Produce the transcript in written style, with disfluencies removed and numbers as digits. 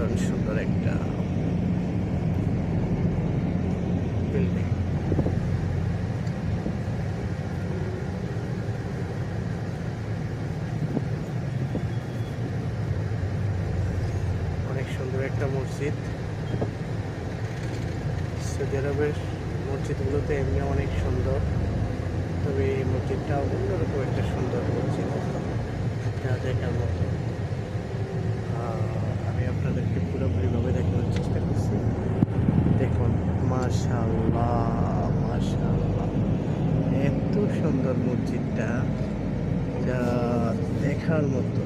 অসাধারণ সুন্দর একটা বিল্ডিং। অনেক সুন্দর একটা মসজিদ। সৌদি আরবের মসজিদগুলোতে এমনি অনেক সুন্দর, তবে এই মসজিদটা অন্যরকম একটা সুন্দর মসজিদ, যা দেখার মতো। আমি আপনাদেরকে পুরোপুরিভাবে দেখানোর চেষ্টা করছি। দেখুন, মাশাআল্লাহ মাশাআল্লাহ, এত সুন্দর মসজিদটা, যা দেখার মতো।